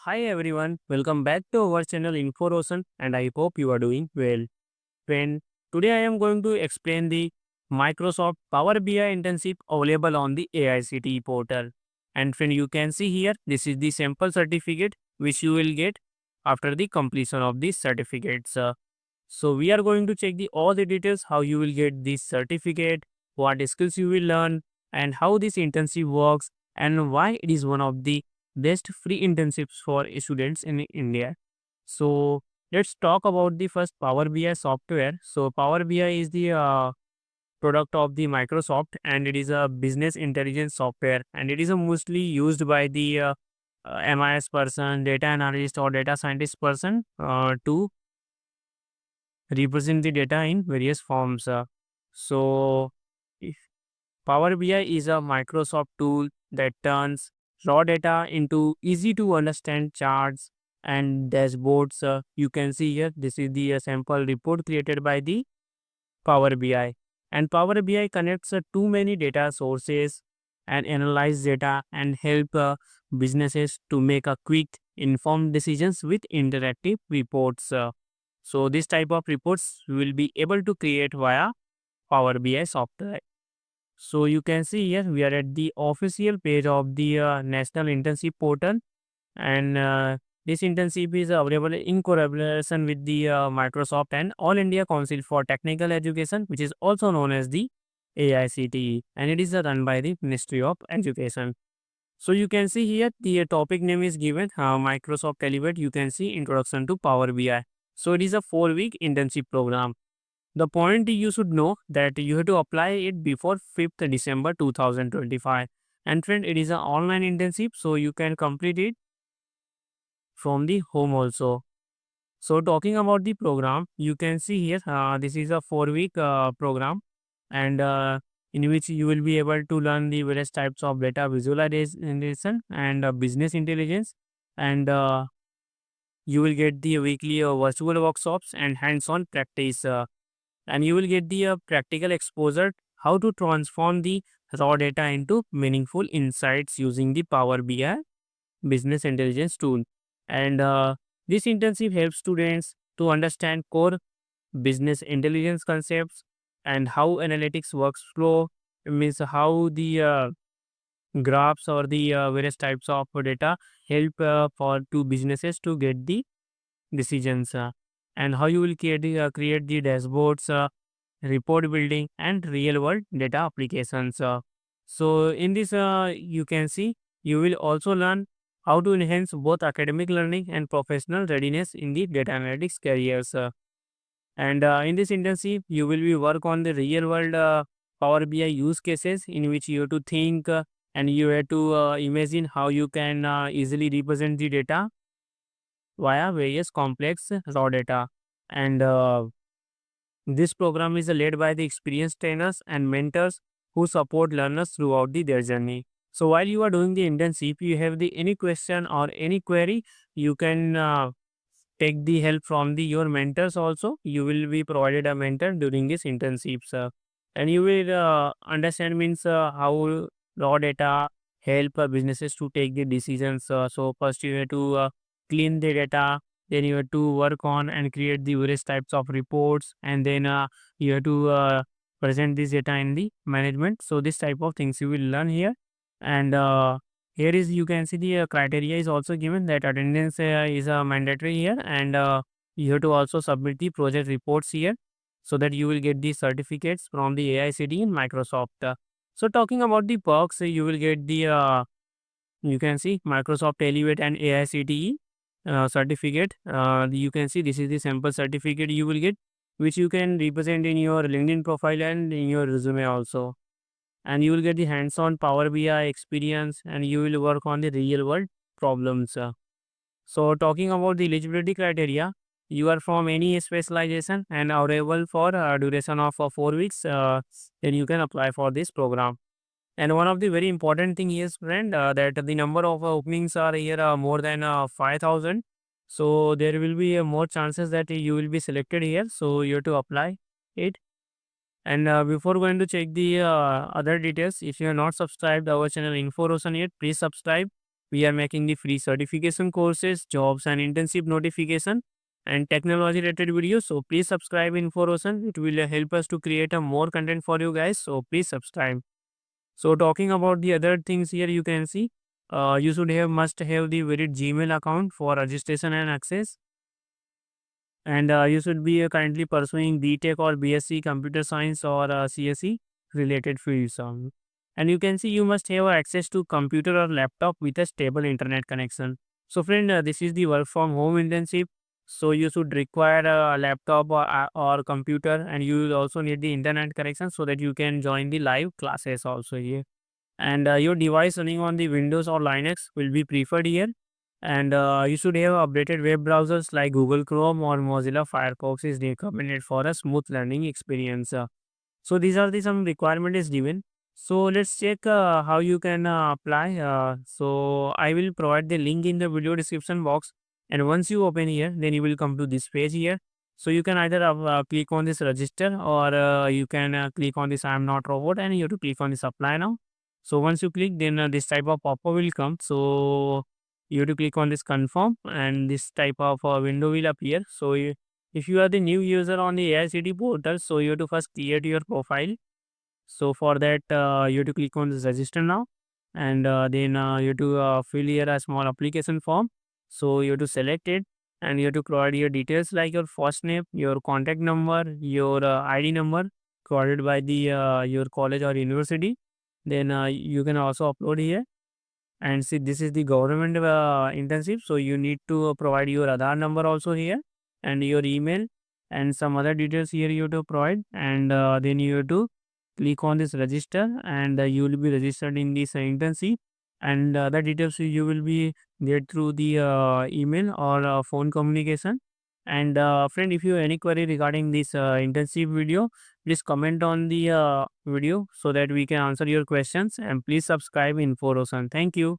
Hi everyone, welcome back to our channel Info Roshan and I hope you are doing well. Friend, today I am going to explain the Microsoft Power BI internship available on the AICTE portal. And friend, you can see here, this is the sample certificate which you will get after the completion of these certificates. So we are going to check all the details how you will get this certificate, what skills you will learn, and how this internship works, and why it is one of the best free internships for students in India. So let's talk about the first Power BI software. So Power BI is the product of the Microsoft, and it is a business intelligence software, and it is mostly used by the MIS person, data analyst, or data scientist person to represent the data in various forms. So, if Power BI is a Microsoft tool that turns raw data into easy to understand charts and dashboards. You can see here, this is the sample report created by the Power BI. And Power BI connects too many data sources and analyze data and help businesses to make a quick informed decisions with interactive reports. So this type of reports will be able to create via Power BI software. So you can see here we are at the official page of the National Internship Portal, and this internship is available in collaboration with the Microsoft and All India Council for Technical Education, which is also known as the AICTE, and it is run by the Ministry of Education. So you can see here the topic name is given Microsoft Elevate. You can see Introduction to Power BI. So it is a 4-week internship program. The point you should know that you have to apply it before 5th December 2025. And friend, it is an online internship, so you can complete it from the home also. So talking about the program, you can see here, this is a 4-week program, and in which you will be able to learn the various types of data visualization and business intelligence, and you will get the weekly virtual workshops and hands-on practice, and you will get the practical exposure how to transform the raw data into meaningful insights using the Power BI business intelligence tool. And this internship helps students to understand core business intelligence concepts and how analytics works flow. It means how the graphs or the various types of data help for two businesses to get the decisions, and how you will create the dashboards, report building, and real world data applications. So in this, you can see you will also learn how to enhance both academic learning and professional readiness in the data analytics careers. And in this internship, you will be work on the real world Power BI use cases in which you have to think and you have to imagine how you can easily represent the data via various complex raw data. And this program is led by the experienced trainers and mentors who support learners throughout their journey. So while you are doing the internship, you have the any question or any query, you can take the help from your mentors also. You will be provided a mentor during this internships, and you will understand means how raw data help businesses to take the decisions. So first you have to clean the data, then you have to work on and create the various types of reports, and then you have to present this data in the management. So this type of things you will learn here. And here is you can see the criteria is also given that attendance is mandatory here, and you have to also submit the project reports here so that you will get the certificates from the AICD in Microsoft. So talking about the perks, you will get the you can see Microsoft Elevate and AICTE certificate. You can see this is the sample certificate you will get, which you can represent in your LinkedIn profile and in your resume also. And you will get the hands-on Power BI experience, and you will work on the real world problems. So talking about the eligibility criteria, you are from any specialization and are able for a duration of 4 weeks, then you can apply for this program. And one of the very important thing is, friend, that the number of openings are here more than 5,000. So there will be more chances that you will be selected here. So you have to apply it. And before going to check the other details, if you are not subscribed our channel Info Roshan yet, please subscribe We are making the free certification courses, jobs and internship notification and technology related videos. So please subscribe Info Roshan. It will help us to create a more content for you guys. So please subscribe. So talking about the other things here, you can see you should have must have the valid Gmail account for registration and access, and you should be currently pursuing B.Tech or BSc Computer Science or CSE related fields. And you can see you must have access to computer or laptop with a stable internet connection. So friend, this is the work from home internship. So you should require a laptop or computer, and you will also need the internet connection so that you can join the live classes also here. And your device running on the Windows or Linux will be preferred here. And you should have updated web browsers like Google Chrome or Mozilla Firefox is recommended for a smooth learning experience. So these are the some requirement is given. So let's check how you can apply. So I will provide the link in the video description box, and once you open here, then you will come to this page here. So you can either click on this register, or you can click on this I am not robot, and you have to click on this apply now. So once you click, then this type of pop-up will come. So you have to click on this confirm, and this type of window will appear. So if you are the new user on the AICTE portal, so you have to first create your profile. So for that, you have to click on this register now, and then you have to fill here a small application form. So you have to select it, and you have to provide your details like your first name, your contact number, your ID number provided by the your college or university. Then you can also upload here, and see, this is the government internship, so you need to provide your Aadhaar number also here, and your email, and some other details here you have to provide. And then you have to click on this register, and you will be registered in this internship. And the details you will be get through the email or phone communication. And friend, if you have any query regarding this internship video, please comment on the video so that we can answer your questions. And please subscribe Info Roshan. Thank you.